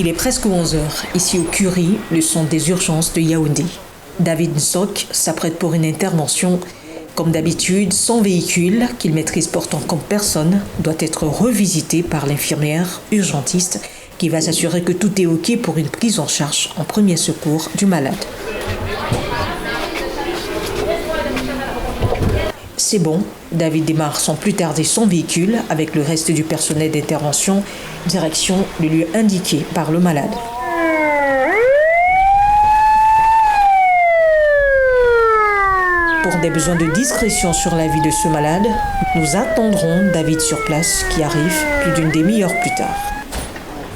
Il est presque 11 heures, ici au Curie, le centre des urgences de Yaoundé. David Nsok s'apprête pour une intervention. Comme d'habitude, son véhicule, qu'il maîtrise pourtant comme personne, doit être revisité par l'infirmière urgentiste qui va s'assurer que tout est OK pour une prise en charge en premier secours du malade. C'est bon, David démarre sans plus tarder son véhicule avec le reste du personnel d'intervention, direction le lieu indiqué par le malade. Pour des besoins de discrétion sur la vie de ce malade, nous attendrons David sur place qui arrive plus d'une demi-heure plus tard.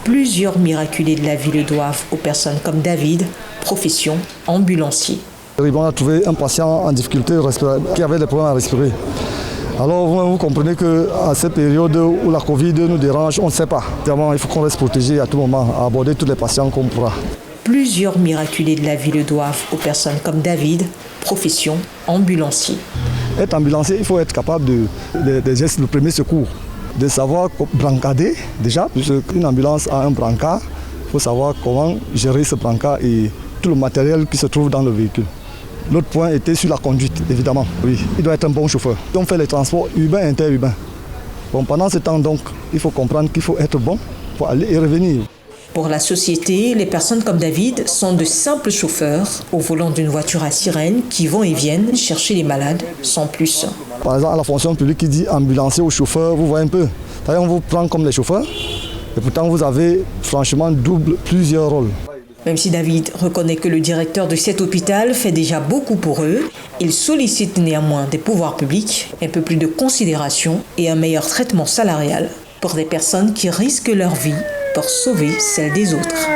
Plusieurs miraculés de la vie le doivent aux personnes comme David, profession ambulancier. On a trouvé un patient en difficulté respiratoire qui avait des problèmes à respirer. Alors vous comprenez qu'à cette période où la Covid nous dérange, on ne sait pas. Évidemment, il faut qu'on reste protégé à tout moment, à aborder tous les patients qu'on pourra. Plusieurs miraculés de la vie le doivent aux personnes comme David, profession ambulancier. Être ambulancier, il faut être capable des gestes de premier secours, de savoir brancarder déjà, puisqu'une ambulance a un brancard, il faut savoir comment gérer ce brancard et tout le matériel qui se trouve dans le véhicule. L'autre point était sur la conduite, évidemment. Oui, il doit être un bon chauffeur. On fait les transports urbains et interurbains. Bon, pendant ce temps, donc, il faut comprendre qu'il faut être bon pour aller et revenir. Pour la société, les personnes comme David sont de simples chauffeurs au volant d'une voiture à sirène qui vont et viennent chercher les malades sans plus. Par exemple, à la fonction publique qui dit ambulancier ou chauffeur, vous voyez un peu. On vous prend comme les chauffeurs et pourtant vous avez franchement plusieurs rôles. Même si David reconnaît que le directeur de cet hôpital fait déjà beaucoup pour eux, il sollicite néanmoins des pouvoirs publics un peu plus de considération et un meilleur traitement salarial pour des personnes qui risquent leur vie pour sauver celle des autres.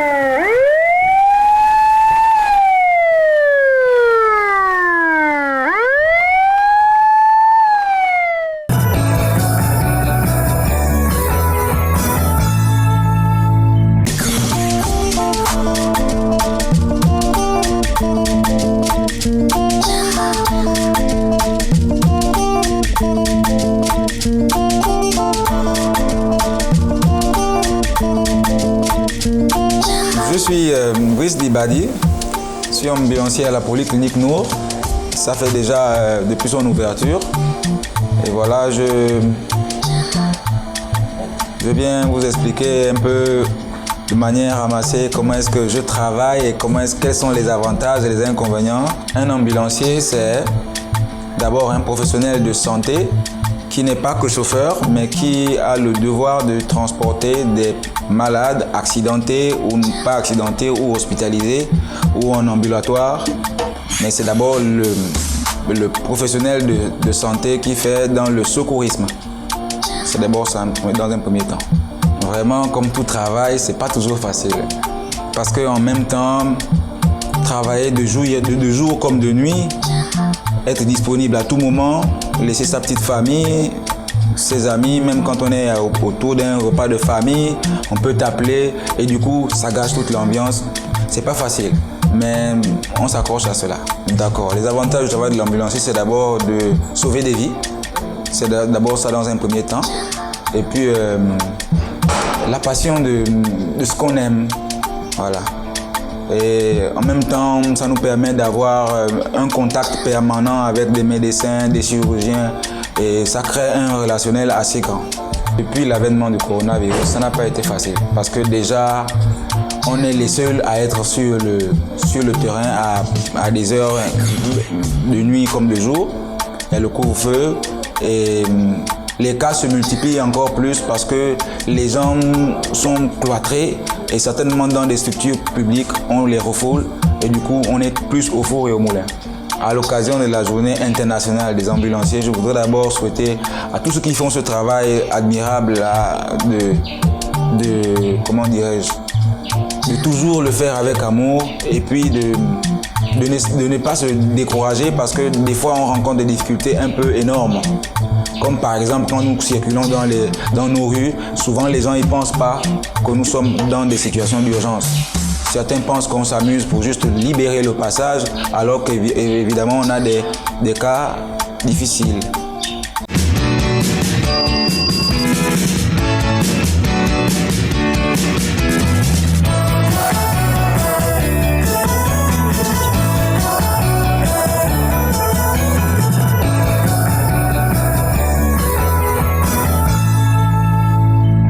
Je suis Brice Dibadi, je suis ambulancier à la Polyclinique Nour. Ça fait déjà depuis son ouverture. Et voilà, je viens vous expliquer un peu de manière ramassée comment est-ce que je travaille et quels sont les avantages et les inconvénients. Un ambulancier, c'est d'abord un professionnel de santé qui n'est pas que chauffeur, mais qui a le devoir de transporter des malades accidentés ou pas accidentés ou hospitalisés ou en ambulatoire. Mais c'est d'abord le professionnel de santé qui fait dans le secourisme. C'est d'abord ça dans un premier temps. Vraiment, comme tout travail, c'est pas toujours facile. Parce qu'en même temps, travailler de jour comme de nuit, être disponible à tout moment, laisser sa petite famille, ses amis, même quand on est autour d'un repas de famille, on peut t'appeler et du coup, ça gâche toute l'ambiance. C'est pas facile, mais on s'accroche à cela. D'accord. Les avantages du travail de l'ambulancier, c'est d'abord de sauver des vies. C'est d'abord ça dans un premier temps. Et puis, la passion de ce qu'on aime. Voilà. Et en même temps, ça nous permet d'avoir un contact permanent avec des médecins, des chirurgiens et ça crée un relationnel assez grand. Depuis l'avènement du coronavirus, ça n'a pas été facile parce que déjà, on est les seuls à être sur le terrain à des heures de nuit comme de jour. Il y a le couvre-feu et les cas se multiplient encore plus parce que les gens sont cloîtrés et certainement dans des structures publiques, on les refoule et du coup, on est plus au four et au moulin. À l'occasion de la journée internationale des ambulanciers, je voudrais d'abord souhaiter à tous ceux qui font ce travail admirable de toujours le faire avec amour et puis de ne pas se décourager parce que des fois on rencontre des difficultés un peu énormes. Comme par exemple quand nous circulons dans nos rues, souvent les gens ne pensent pas que nous sommes dans des situations d'urgence. Certains pensent qu'on s'amuse pour juste libérer le passage alors qu'évidemment on a des cas difficiles.